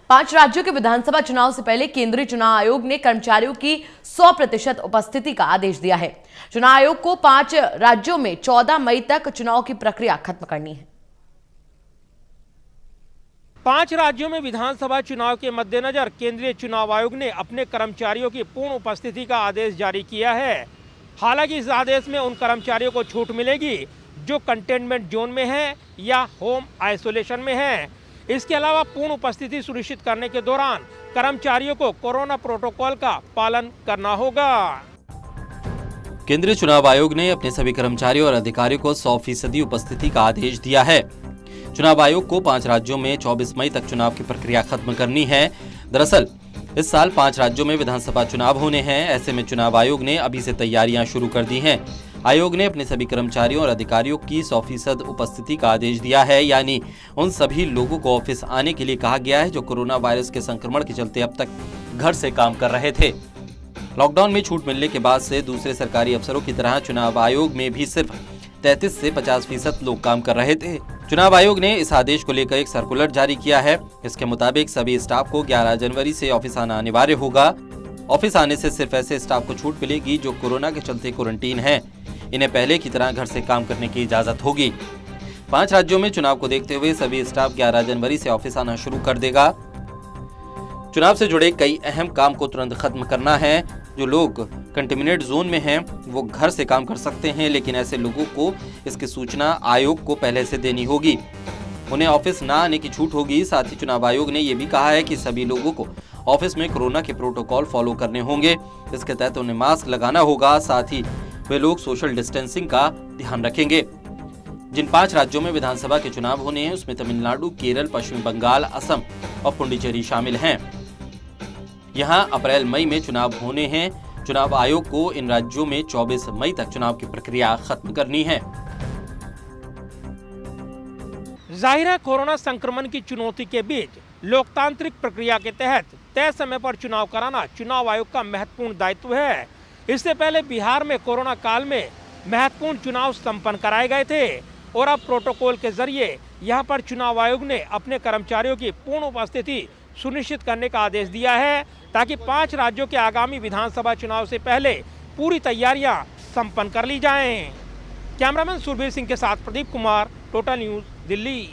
5 राज्यों के विधानसभा चुनाव से पहले केंद्रीय चुनाव आयोग ने कर्मचारियों की 100% उपस्थिति का आदेश दिया है। चुनाव आयोग को 5 राज्यों में 14 मई तक चुनाव की प्रक्रिया खत्म करनी है। 5 राज्यों में विधानसभा चुनाव के मद्देनजर केंद्रीय चुनाव आयोग ने अपने कर्मचारियों की पूर्ण उपस्थिति का आदेश जारी किया है। हालांकि इस आदेश में उन कर्मचारियों को छूट मिलेगी जो कंटेनमेंट जोन में हैं या होम आइसोलेशन में हैं। इसके अलावा पूर्ण उपस्थिति सुनिश्चित करने के दौरान कर्मचारियों को कोरोना प्रोटोकॉल का पालन करना होगा। केंद्रीय चुनाव आयोग ने अपने सभी कर्मचारियों और अधिकारियों को 100% उपस्थिति का आदेश दिया है। चुनाव आयोग को 5 राज्यों में 24 मई तक चुनाव की प्रक्रिया खत्म करनी है। दरअसल इस साल 5 राज्यों में विधानसभा चुनाव होने हैं। ऐसे में चुनाव आयोग ने अभी से तैयारियां शुरू कर दी हैं। आयोग ने अपने सभी कर्मचारियों और अधिकारियों की 100% उपस्थिति का आदेश दिया है, यानी उन सभी लोगों को ऑफिस आने के लिए कहा गया है जो कोरोना वायरस के संक्रमण के चलते अब तक घर से काम कर रहे थे। लॉकडाउन में छूट मिलने के बाद से दूसरे सरकारी अफसरों की तरह चुनाव आयोग में भी सिर्फ 33 से 50% लोग काम कर रहे थे। चुनाव आयोग ने इस आदेश को लेकर एक सर्कुलर जारी किया है। इसके मुताबिक सभी स्टाफ को 11 जनवरी से ऑफिस आना अनिवार्य होगा। ऑफिस आने से सिर्फ ऐसे स्टाफ को छूट मिलेगी जो कोरोना के चलते क्वारंटीन हैं। इन्हें पहले की तरह घर से काम करने की इजाजत होगी। 5 राज्यों में चुनाव को देखते हुए सभी स्टाफ 11 जनवरी से ऑफिस आना शुरू कर देगा। चुनाव से जुड़े कई अहम काम को तुरंत खत्म करना है। जो लोग कंटेमिनेट जोन में हैं वो घर से काम कर सकते हैं, लेकिन ऐसे लोगों को इसकी सूचना आयोग को पहले से देनी होगी। उन्हें ऑफिस ना आने की छूट होगी। साथ ही चुनाव आयोग ने यह भी कहा है कि सभी लोगों को ऑफिस में कोरोना के प्रोटोकॉल फॉलो करने होंगे। इसके तहत उन्हें मास्क लगाना होगा। साथ ही वे लोग सोशल डिस्टेंसिंग का ध्यान रखेंगे। जिन 5 राज्यों में विधानसभा के चुनाव होने हैं उसमें तमिलनाडु, केरल, पश्चिम बंगाल, असम और पुडुचेरी शामिल हैं। यहां अप्रैल मई में चुनाव होने हैं। चुनाव आयोग को इन राज्यों में 24 मई तक चुनाव की प्रक्रिया खत्म करनी है। जाहिर है कोरोना संक्रमण की चुनौती के बीच लोकतांत्रिक प्रक्रिया के तहत तय समय पर चुनाव कराना चुनाव आयोग का महत्वपूर्ण दायित्व है। इससे पहले बिहार में कोरोना काल में महत्वपूर्ण चुनाव संपन्न कराए गए थे और अब प्रोटोकॉल के जरिए यहां पर चुनाव आयोग ने अपने कर्मचारियों की पूर्ण उपस्थिति सुनिश्चित करने का आदेश दिया है ताकि 5 राज्यों के आगामी विधानसभा चुनाव से पहले पूरी तैयारियां संपन्न कर ली जाएं। कैमरामैन सुरभीर सिंह के साथ प्रदीप कुमार, टोटल न्यूज़, दिल्ली।